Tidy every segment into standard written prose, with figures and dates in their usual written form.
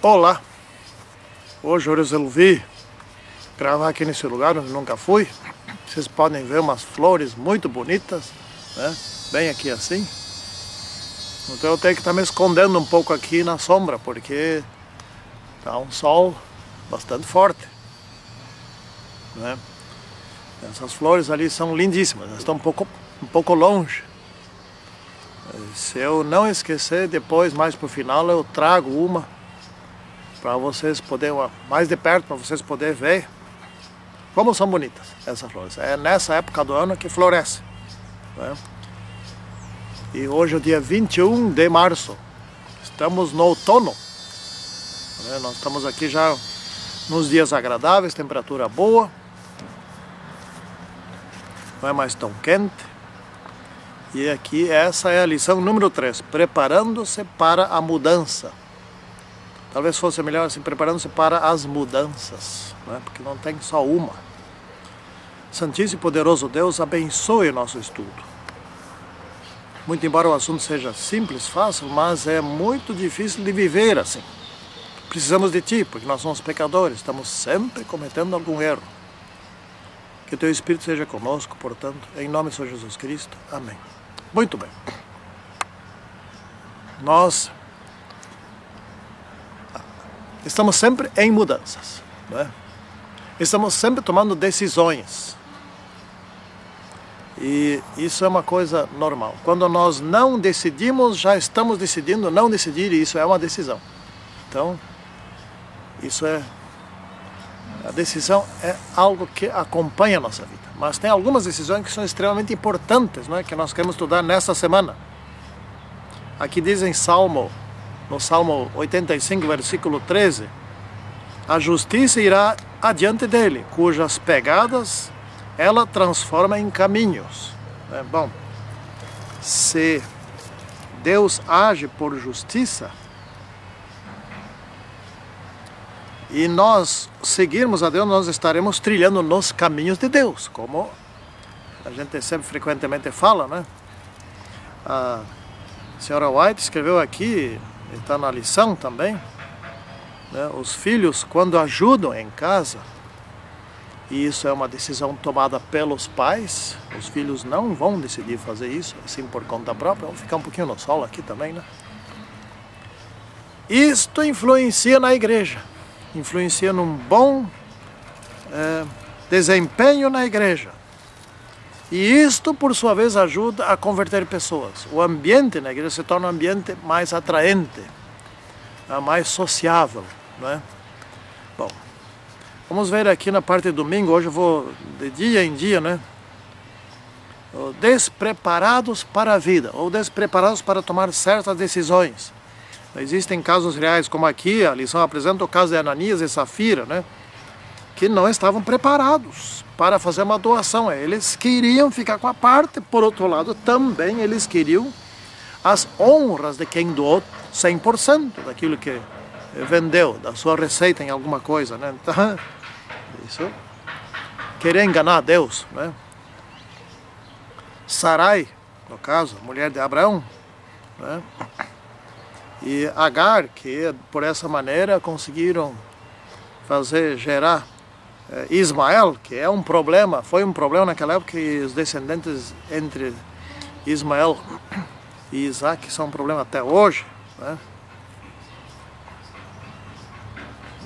Olá! Hoje eu resolvi gravar aqui nesse lugar onde nunca fui. Vocês podem ver umas flores muito bonitas, né? Bem aqui assim. Então eu tenho que estar me escondendo um pouco aqui na sombra, porque tá um sol bastante forte, né? Essas flores ali são lindíssimas, elas estão um pouco longe. Se eu não esquecer, depois, mais pro final, eu trago uma para vocês poderem, mais de perto, para vocês poderem ver como são bonitas essas flores. É nessa época do ano que floresce, né? E hoje é o dia 21 de março, estamos no outono, né? Nós estamos aqui já nos dias agradáveis, temperatura boa, não é mais tão quente. E aqui essa é a lição número 3, preparando-se para a mudança. Talvez fosse melhor assim, preparando-se para as mudanças, né? Porque não tem só uma. Santíssimo e poderoso Deus, abençoe o nosso estudo. Muito embora o assunto seja simples, fácil, mas é muito difícil de viver assim. Precisamos de Ti, porque nós somos pecadores, estamos sempre cometendo algum erro. Que Teu Espírito seja conosco, portanto, em nome do Senhor Jesus Cristo. Amém. Muito bem. Nós estamos sempre em mudanças, né? Estamos sempre tomando decisões. E isso é uma coisa normal. Quando nós não decidimos, já estamos decidindo não decidir, e isso é uma decisão. Então, a decisão é algo que acompanha a nossa vida. Mas tem algumas decisões que são extremamente importantes, né, que nós queremos estudar nessa semana. Aqui diz no Salmo 85, versículo 13, a justiça irá adiante dele, cujas pegadas ela transforma em caminhos. Bom, se Deus age por justiça, e nós seguirmos a Deus, nós estaremos trilhando nos caminhos de Deus, como a gente sempre frequentemente fala, né? A senhora White escreveu aqui, está na lição também, né? Os filhos, quando ajudam em casa, e isso é uma decisão tomada pelos pais, os filhos não vão decidir fazer isso, assim por conta própria. Vamos ficar um pouquinho no sol aqui também, né? Isto influencia na igreja. Influencia num bom desempenho na igreja. E isto, por sua vez, ajuda a converter pessoas. O ambiente na igreja se torna um ambiente mais atraente, mais sociável, né? Bom, vamos ver aqui na parte de domingo. Hoje eu vou de dia em dia, né? Despreparados para a vida, ou despreparados para tomar certas decisões. Existem casos reais, como aqui, a lição apresenta o caso de Ananias e Safira, né? Que não estavam preparados para fazer uma doação. Eles queriam ficar com a parte, por outro lado, também eles queriam as honras de quem doou 100% daquilo que vendeu, da sua receita em alguma coisa, né? Então, isso, querer enganar a Deus, né? Sarai, no caso, a mulher de Abraão, né? E Agar, que por essa maneira conseguiram gerar Ismael, que é um problema, foi um problema naquela época, que os descendentes entre Ismael e Isaac são um problema até hoje, né?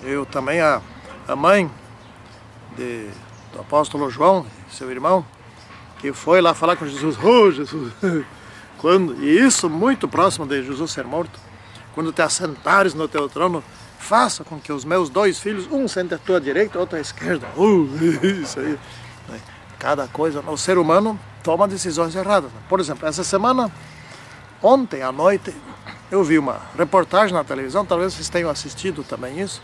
Eu também, a mãe do apóstolo João, seu irmão, que foi lá falar com Jesus, oh Jesus, e isso muito próximo de Jesus ser morto, quando te assentares no teu trono, faça com que os meus 2 filhos, um sente à tua direita, outro à esquerda. Isso aí. Cada coisa, o ser humano toma decisões erradas. Por exemplo, essa semana, ontem à noite, eu vi uma reportagem na televisão, talvez vocês tenham assistido também isso,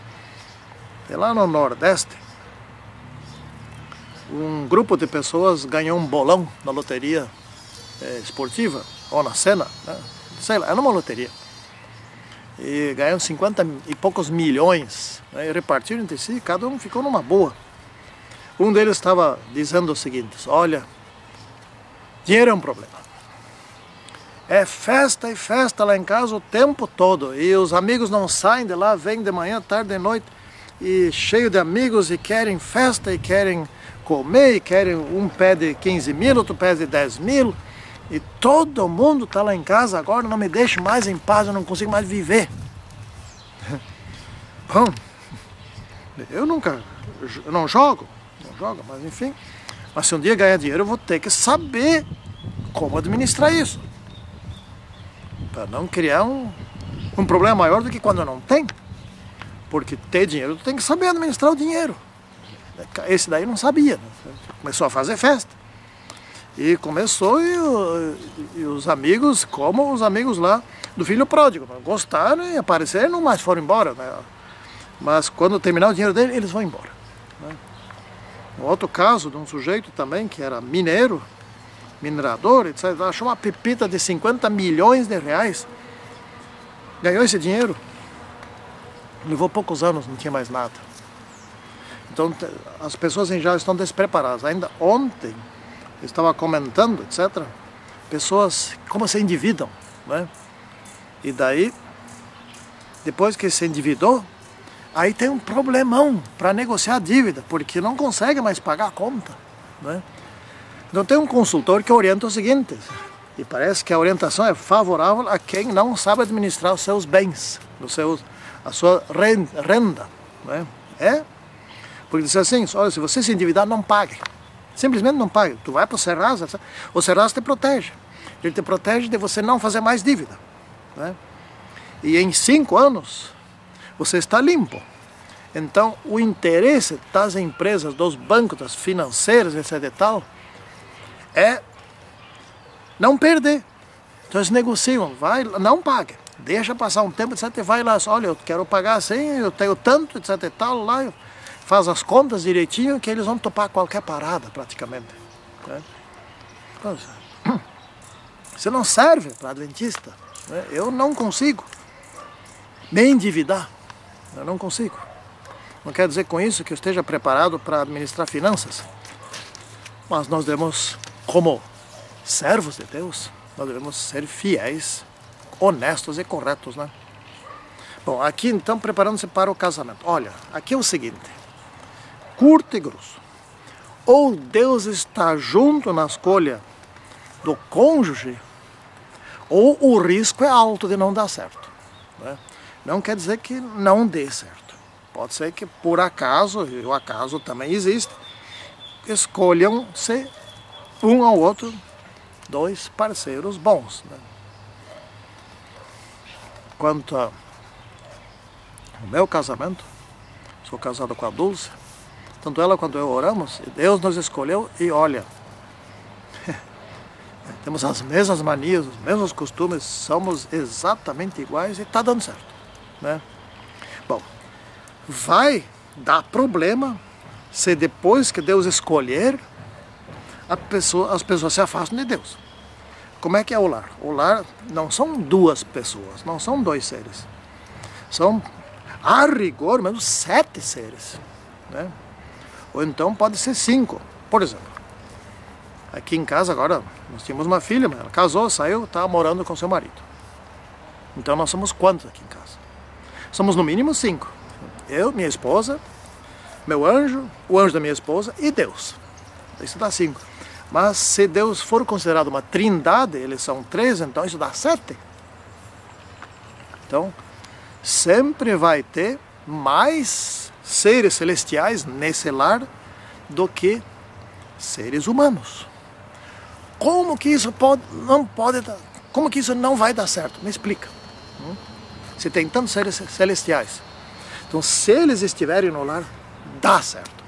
e lá no Nordeste, um grupo de pessoas ganhou um bolão na loteria esportiva, ou na Sena, né? Sei lá, é numa loteria. E ganharam 50 e poucos milhões, né? E repartiram entre si, cada um ficou numa boa. Um deles estava dizendo o seguinte: olha, dinheiro é um problema. É festa e festa lá em casa o tempo todo. E os amigos não saem de lá, vêm de manhã, tarde e noite, e cheio de amigos, e querem festa, e querem comer, e querem, um pede 15 mil, outro pede 10 mil. E todo mundo está lá em casa agora, não me deixa mais em paz, eu não consigo mais viver. Bom, eu não jogo, mas enfim. Mas se um dia ganhar dinheiro, eu vou ter que saber como administrar isso. Para não criar um problema maior do que quando não tem. Porque ter dinheiro, tu tem que saber administrar o dinheiro. Esse daí não sabia, né? Começou a fazer festa. E começou e os amigos, como os amigos lá do filho pródigo, gostaram e apareceram, não mais foram embora, né? Mas quando terminar o dinheiro dele, eles vão embora, né? Um outro caso de um sujeito também que era minerador, etc., achou uma pepita de 50 milhões de reais, ganhou esse dinheiro, levou poucos anos, não tinha mais nada. Então as pessoas em geral estão despreparadas. Ainda ontem eu estava comentando, etc., pessoas como se endividam, né? E daí, depois que se endividou, aí tem um problemão para negociar a dívida, porque não consegue mais pagar a conta, né? Então tem um consultor que orienta o seguinte, e parece que a orientação é favorável a quem não sabe administrar os seus bens, a sua renda, né? Porque diz assim, olha, se você se endividar, não pague. Simplesmente não pague. Tu vai para o Serasa, o Serasa te protege. Ele te protege de você não fazer mais dívida, né? E em 5 anos, você está limpo. Então, o interesse das empresas, dos bancos, das financeiras, etc. e tal, é não perder. Então eles negociam, vai, não pague, deixa passar um tempo, etc. E vai lá, olha, eu quero pagar assim, eu tenho tanto, etc. e tal, lá, faz as contas direitinho, que eles vão topar qualquer parada, praticamente, né? Então, você não serve para adventista, né? Eu não consigo me endividar, eu não consigo. Não quer dizer com isso que eu esteja preparado para administrar finanças, mas nós devemos, como servos de Deus, nós devemos ser fiéis, honestos e corretos, né? Bom, aqui então preparando-se para o casamento. Olha, aqui é o seguinte, curto e grosso. Ou Deus está junto na escolha do cônjuge, ou o risco é alto de não dar certo, né? Não quer dizer que não dê certo. Pode ser que por acaso, e o acaso também existe, escolham-se um ao outro 2 parceiros bons, né? Quanto ao meu casamento, sou casado com a Dulce, tanto ela quanto eu oramos, e Deus nos escolheu e olha, temos as mesmas manias, os mesmos costumes, somos exatamente iguais e está dando certo, né? Bom, vai dar problema se depois que Deus escolher, as pessoas se afastam de Deus. Como é que é o lar? O lar não são 2 pessoas, não são 2 seres. São, a rigor, mesmo 7 seres, né? Ou então pode ser 5. Por exemplo, aqui em casa agora, nós tínhamos uma filha, ela casou, saiu, está morando com seu marido. Então nós somos quantos aqui em casa? Somos no mínimo 5. Eu, minha esposa, meu anjo, o anjo da minha esposa e Deus. Isso dá 5. Mas se Deus for considerado uma trindade, eles são 3, então isso dá 7. Então, sempre vai ter mais seres celestiais nesse lar do que seres humanos. Como que isso como que isso não vai dar certo? Me explica. Se tem tantos seres celestiais. Então, se eles estiverem no lar, dá certo.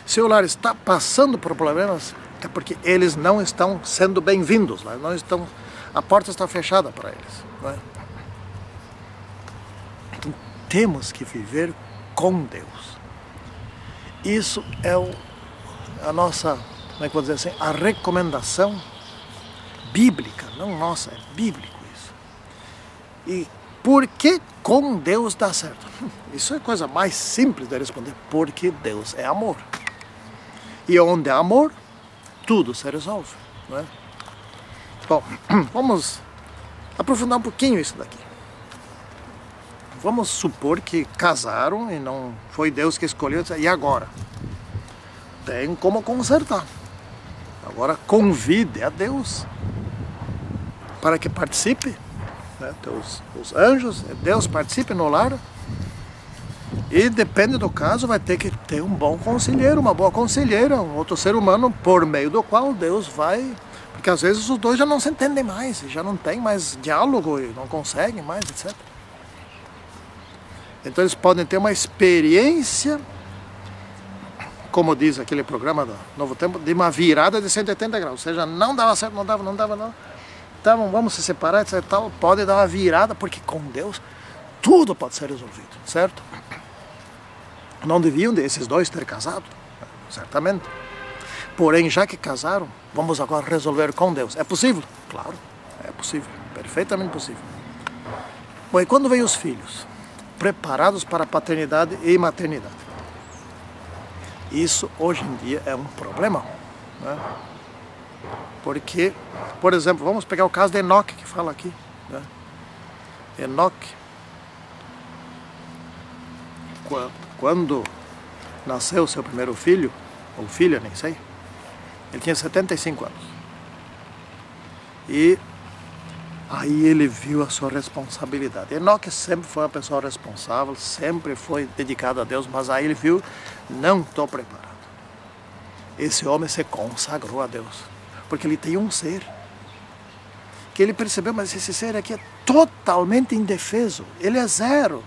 Se o lar está passando por problemas, é porque eles não estão sendo bem-vindos, não estão, a porta está fechada para eles, não é? Então, temos que viver com Deus. Isso é a nossa, como é que eu vou dizer assim, a recomendação bíblica, não nossa, é bíblico isso. E por que com Deus dá certo? Isso é a coisa mais simples de responder, porque Deus é amor. E onde há amor, tudo se resolve, não é? Bom, vamos aprofundar um pouquinho isso daqui. Vamos supor que casaram e não foi Deus que escolheu, e agora? Tem como consertar. Agora convide a Deus para que participe, né? Os anjos, Deus participe no lar. E depende do caso, vai ter que ter um bom conselheiro, uma boa conselheira, um outro ser humano por meio do qual Deus vai... Porque às vezes os dois já não se entendem mais, já não tem mais diálogo, e não conseguem mais, etc. Então eles podem ter uma experiência, como diz aquele programa do Novo Tempo, de uma virada de 180 graus. Ou seja, não dava certo, não dava. Então vamos se separar, etc. Tal, pode dar uma virada, porque com Deus tudo pode ser resolvido, certo? Não deviam esses dois ter casado, certamente. Porém, já que casaram, vamos agora resolver com Deus. É possível? Claro, é possível, perfeitamente possível. Bom, e quando vem os filhos? Preparados para a paternidade e maternidade. Isso hoje em dia é um problema, né? Porque, por exemplo, vamos pegar o caso de Enoque, que fala aqui, né? Enoque, quando nasceu seu primeiro filho, ou filha, nem sei, ele tinha 75 anos. E aí ele viu a sua responsabilidade. Enoque sempre foi uma pessoa responsável, sempre foi dedicado a Deus, mas aí ele viu, não estou preparado. Esse homem se consagrou a Deus, porque ele tem um ser, que ele percebeu, mas esse ser aqui é totalmente indefeso, ele é zero.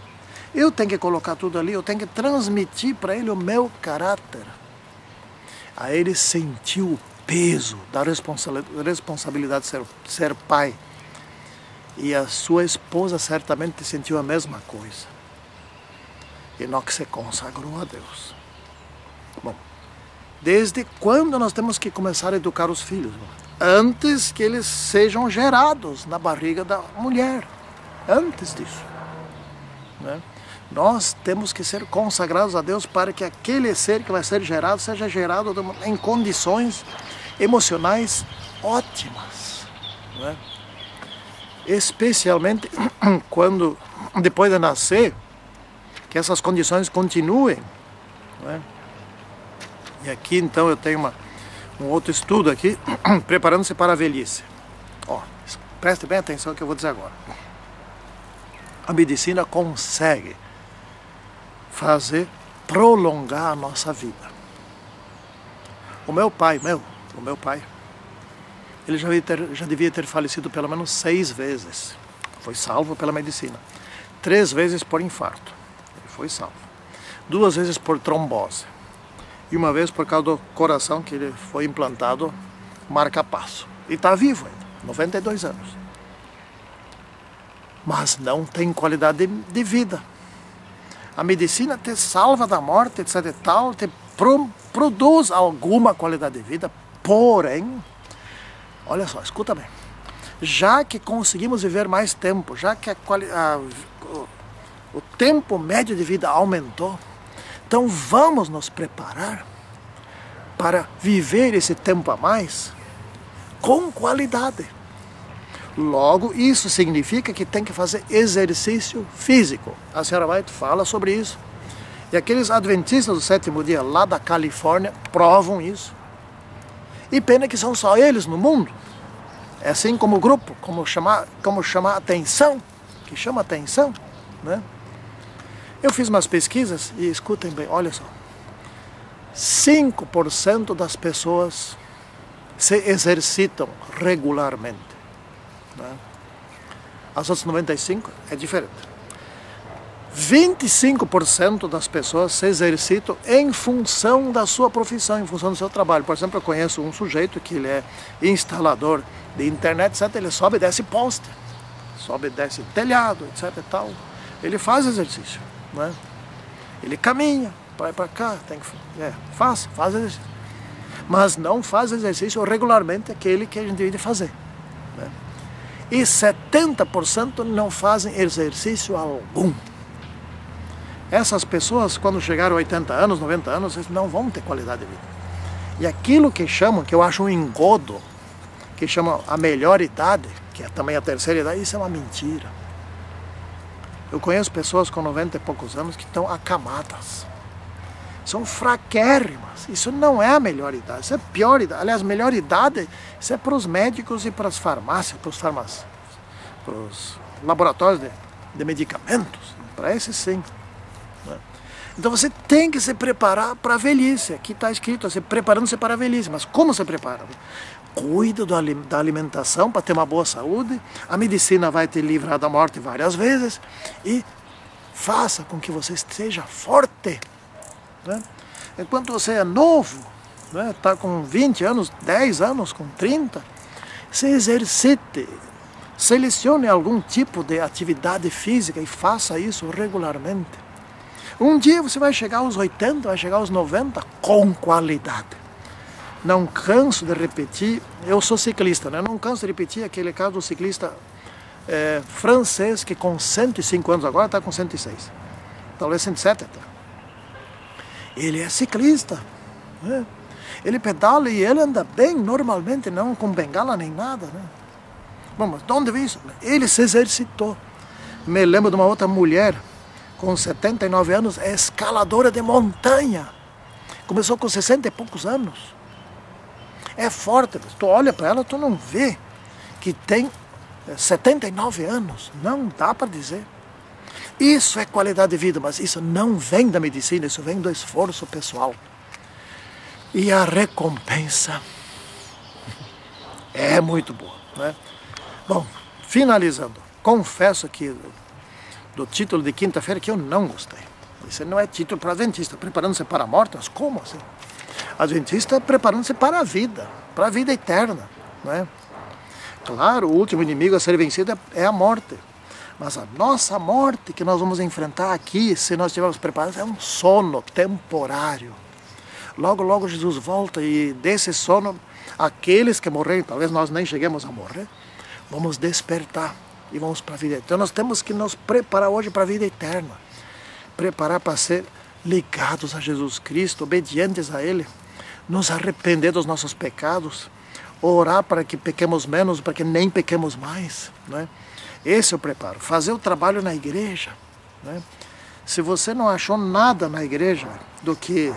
Eu tenho que colocar tudo ali, eu tenho que transmitir para ele o meu caráter. Aí ele sentiu o peso da responsabilidade de ser pai. E a sua esposa certamente sentiu a mesma coisa. Enoque se consagrou a Deus. Bom, desde quando nós temos que começar a educar os filhos? Antes que eles sejam gerados na barriga da mulher. Antes disso, né? Nós temos que ser consagrados a Deus para que aquele ser que vai ser gerado seja gerado em condições emocionais ótimas, né? Especialmente quando, depois de nascer, que essas condições continuem, né? E aqui então eu tenho um outro estudo aqui, preparando-se para a velhice. Ó, preste bem atenção no que eu vou dizer agora. A medicina consegue prolongar a nossa vida. O meu pai, ele já devia ter falecido pelo menos 6 vezes. Foi salvo pela medicina. 3 vezes por infarto. Ele foi salvo. 2 vezes por trombose. E 1 vez por causa do coração, que ele foi implantado marca-passo. E está vivo ainda, 92 anos. Mas não tem qualidade de vida. A medicina te salva da morte, etc e tal, te produz alguma qualidade de vida, porém, olha só, escuta bem, já que conseguimos viver mais tempo, já que o tempo médio de vida aumentou, então vamos nos preparar para viver esse tempo a mais com qualidade. Logo, isso significa que tem que fazer exercício físico. A senhora White fala sobre isso. E aqueles adventistas do 7º dia lá da Califórnia provam isso. E pena que são só eles no mundo. É assim como grupo, como chamar atenção, que chama atenção, né? Eu fiz umas pesquisas e escutem bem, olha só. 5% das pessoas se exercitam regularmente. As outras 95% é diferente. 25% das pessoas se exercitam em função da sua profissão, em função do seu trabalho. Por exemplo, eu conheço um sujeito que ele é instalador de internet, etc. Ele sobe e desce poste, sobe e desce telhado, etc. e tal. Ele faz exercício, né? Ele caminha, vai para cá, faz exercício. Mas não faz exercício regularmente aquele que a gente deve fazer, né? E 70% não fazem exercício algum. Essas pessoas, quando chegaram a 80 anos, 90 anos, eles não vão ter qualidade de vida. E aquilo que chamam, que eu acho um engodo, que chamam a melhor idade, que é também a terceira idade, isso é uma mentira. Eu conheço pessoas com 90 e poucos anos que estão acamadas. São fraquérrimas. Isso não é a melhor idade, isso é a pior idade. Aliás, a melhor idade, isso é para os médicos e para as farmácias, para os laboratórios de medicamentos. Para esses sim. Né? Então você tem que se preparar para a velhice. Aqui está escrito, assim, preparando-se para a velhice. Mas como se prepara? Cuida da alimentação para ter uma boa saúde. A medicina vai te livrar da morte várias vezes. E faça com que você esteja forte. Né? Enquanto você é novo, está com 20 anos, 10 anos, com 30, se exercite. Selecione algum tipo de atividade física e faça isso regularmente. Um dia você vai chegar aos 80, vai chegar aos 90 com qualidade. Não canso de repetir, eu sou ciclista, né? Não canso de repetir aquele caso do ciclista francês que com 105 anos agora está com 106. Talvez 107 até. Ele é ciclista. Né? Ele pedala e ele anda bem normalmente, não com bengala nem nada. Né? Bom, mas de onde veio isso? Ele se exercitou. Me lembro de uma outra mulher com 79 anos, é escaladora de montanha. Começou com 60 e poucos anos. É forte, tu olha para ela, tu não vê que tem 79 anos. Não dá para dizer. Isso é qualidade de vida, mas isso não vem da medicina, isso vem do esforço pessoal. E a recompensa é muito boa. Né? Bom, finalizando, confesso que do título de quinta-feira que eu não gostei. Isso não é título para adventista, preparando-se para a morte, mas como assim? Adventista preparando-se para a vida eterna. Né? Claro, o último inimigo a ser vencido é a morte. Mas a nossa morte que nós vamos enfrentar aqui, se nós estivermos preparados, é um sono temporário. Logo, logo Jesus volta e desse sono, aqueles que morrerem, talvez nós nem cheguemos a morrer, vamos despertar e vamos para a vida eterna. Então nós temos que nos preparar hoje para a vida eterna. Preparar para ser ligados a Jesus Cristo, obedientes a Ele, nos arrepender dos nossos pecados, orar para que pequemos menos, para que nem pequemos mais. Né? Esse é o preparo. Fazer o trabalho na igreja. Né? Se você não achou nada na igreja do que...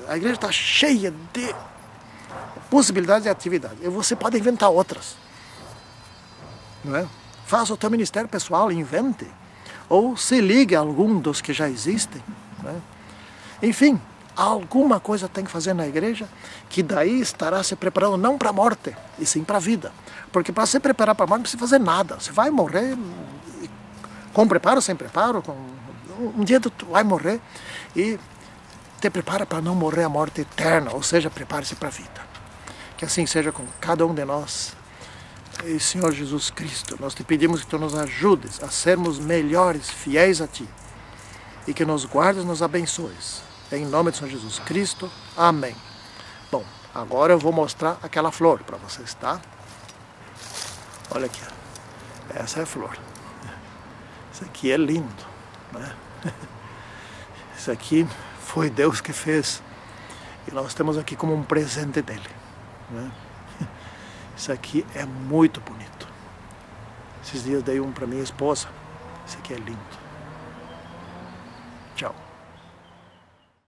A igreja está cheia de possibilidades de atividade. E você pode inventar outras. Não é? Faça o teu ministério pessoal, invente. Ou se ligue a algum dos que já existem. Né? Enfim, alguma coisa tem que fazer na igreja que daí estará se preparando não para a morte, e sim para a vida. Porque para se preparar para a morte não precisa fazer nada. Você vai morrer com preparo, sem preparo. Um dia tu vai morrer e te prepara para não morrer a morte eterna. Ou seja, prepare-se para a vida. Que assim seja com cada um de nós. E Senhor Jesus Cristo, nós te pedimos que tu nos ajudes a sermos melhores, fiéis a ti. E que nos guardes e nos abençoes. Em nome de Senhor Jesus Cristo. Amém. Bom, agora eu vou mostrar aquela flor para vocês, tá? Olha aqui, essa é a flor. Isso aqui é lindo, né? Isso aqui foi Deus que fez. E nós temos aqui como um presente dele. Né? Isso aqui é muito bonito. Esses dias dei um para minha esposa. Isso aqui é lindo.